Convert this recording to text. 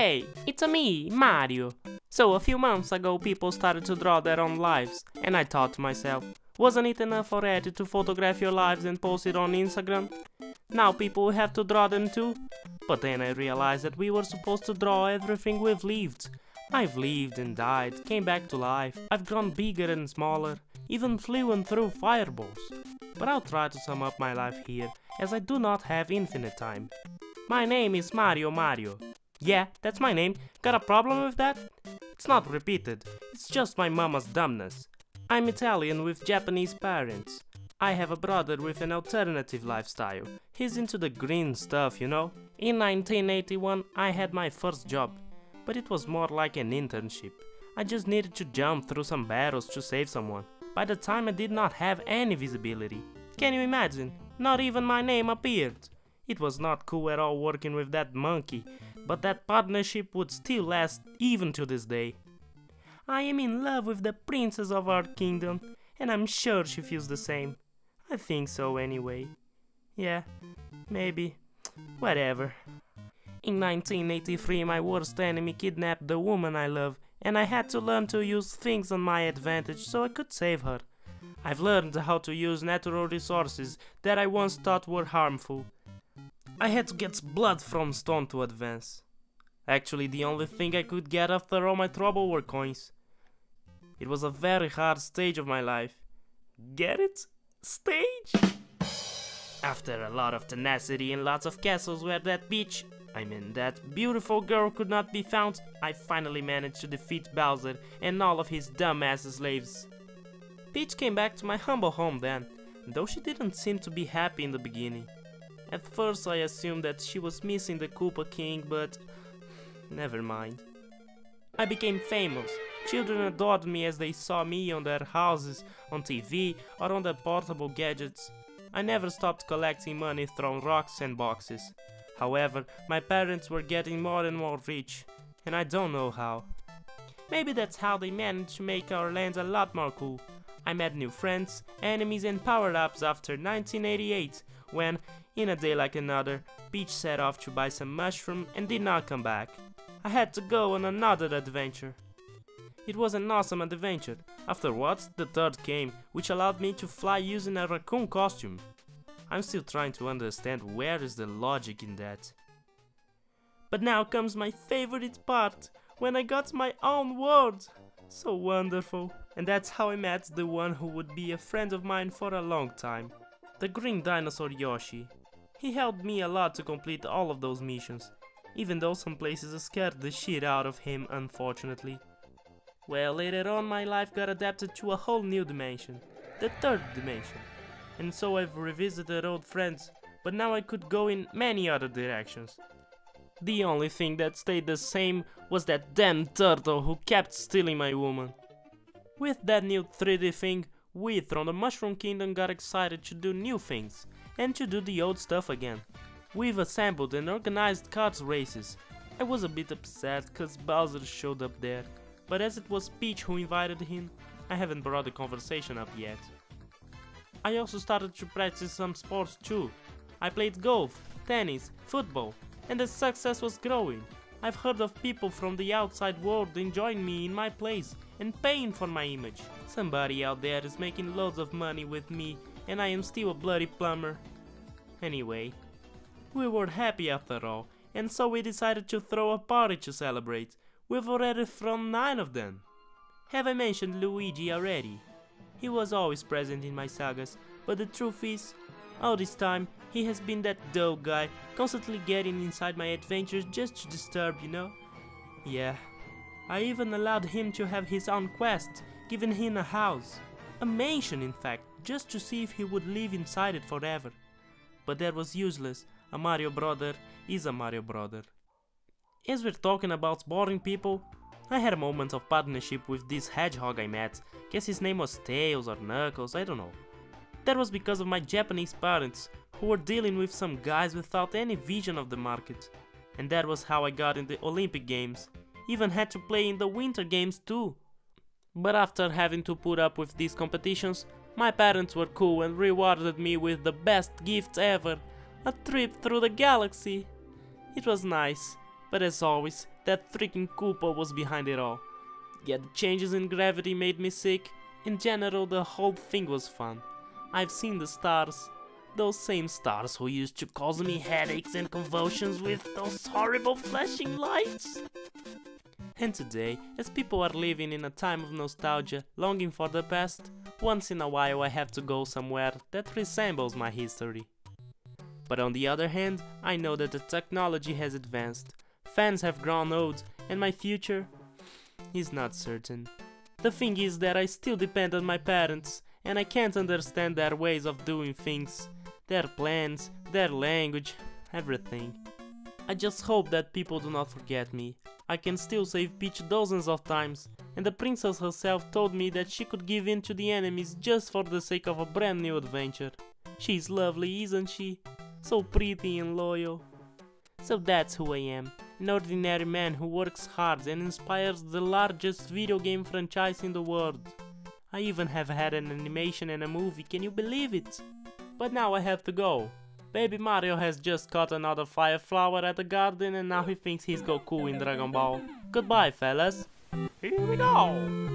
Hey, it's me, Mario. So a few months ago people started to draw their own lives, and I thought to myself, wasn't it enough already to photograph your lives and post it on Instagram? Now people have to draw them too? But then I realized that we were supposed to draw everything we've lived. I've lived and died, came back to life, I've grown bigger and smaller, even flew and threw fireballs. But I'll try to sum up my life here, as I do not have infinite time. My name is Mario. Yeah, that's my name. Got a problem with that? It's not repeated, it's just my mama's dumbness. I'm Italian with Japanese parents. I have a brother with an alternative lifestyle. He's into the green stuff, you know? In 1981 I had my first job, but it was more like an internship. I just needed to jump through some barrels to save someone. By the time I did not have any visibility. Can you imagine? Not even my name appeared. It was not cool at all working with that monkey, but that partnership would still last even to this day. I am in love with the princess of our kingdom, and I'm sure she feels the same. I think so anyway. Yeah, maybe. Whatever. In 1983 my worst enemy kidnapped the woman I love, and I had to learn to use things on my advantage so I could save her. I've learned how to use natural resources that I once thought were harmful. I had to get blood from stone to advance. Actually, the only thing I could get after all my trouble were coins. It was a very hard stage of my life. Get it? Stage? After a lot of tenacity and lots of castles where that beautiful girl could not be found, I finally managed to defeat Bowser and all of his dumbass slaves. Peach came back to my humble home then, though she didn't seem to be happy in the beginning. At first I assumed that she was missing the Koopa King, but never mind. I became famous. Children adored me as they saw me on their houses, on TV, or on their portable gadgets. I never stopped collecting money from rocks and boxes. However, my parents were getting more and more rich, and I don't know how. Maybe that's how they managed to make our lands a lot more cool. I met new friends, enemies and power-ups after 1988, when, in a day like another, Peach set off to buy some mushroom and did not come back. I had to go on another adventure. It was an awesome adventure. Afterwards, the third came, which allowed me to fly using a raccoon costume. I'm still trying to understand where is the logic in that. But now comes my favorite part, when I got my own world. So wonderful. And that's how I met the one who would be a friend of mine for a long time. The green dinosaur Yoshi. He helped me a lot to complete all of those missions, even though some places scared the shit out of him, unfortunately. Well, later on my life got adapted to a whole new dimension, the third dimension, and so I've revisited old friends, but now I could go in many other directions. The only thing that stayed the same was that damn turtle who kept stealing my woman. With that new 3D thing, we from the Mushroom Kingdom got excited to do new things, and to do the old stuff again. We've assembled and organized kart races. I was a bit upset cause Bowser showed up there, but as it was Peach who invited him, I haven't brought the conversation up yet. I also started to practice some sports too. I played golf, tennis, football, and the success was growing. I've heard of people from the outside world enjoying me in my place and paying for my image. Somebody out there is making loads of money with me and I am still a bloody plumber. Anyway, we were happy after all, and so we decided to throw a party to celebrate. We've already thrown 9 of them. Have I mentioned Luigi already? He was always present in my sagas, but the truth is, all this time, he has been that dull guy, constantly getting inside my adventures just to disturb, you know? Yeah, I even allowed him to have his own quest, giving him a house. A mansion, in fact, just to see if he would live inside it forever. But that was useless. A Mario brother is a Mario brother. As we're talking about boring people, I had a moment of partnership with this hedgehog I met. Guess his name was Tails or Knuckles, I don't know. That was because of my Japanese parents, who were dealing with some guys without any vision of the market. And that was how I got in the Olympic Games. Even had to play in the Winter Games too. But after having to put up with these competitions, my parents were cool and rewarded me with the best gift ever, a trip through the galaxy. It was nice, But as always, that freaking Koopa was behind it all. Yet the changes in gravity made me sick. In general, the whole thing was fun. I've seen the stars. Those same stars who used to cause me headaches and convulsions with those horrible flashing lights. And today, as people are living in a time of nostalgia, longing for the past, once in a while I have to go somewhere that resembles my history. But on the other hand, I know that the technology has advanced, fans have grown old, and my future is not certain. The thing is that I still depend on my parents, and I can't understand their ways of doing things, their plans, their language, everything. I just hope that people do not forget me. I can still save Peach dozens of times, and the princess herself told me that she could give in to the enemies just for the sake of a brand new adventure. She's lovely, isn't she? So pretty and loyal. So that's who I am, an ordinary man who works hard and inspires the largest video game franchise in the world. I even have had an animation and a movie, can you believe it? But now I have to go. Baby Mario has just caught another fire flower at the garden and now he thinks he's Goku in Dragon Ball. Goodbye, fellas. Here we go!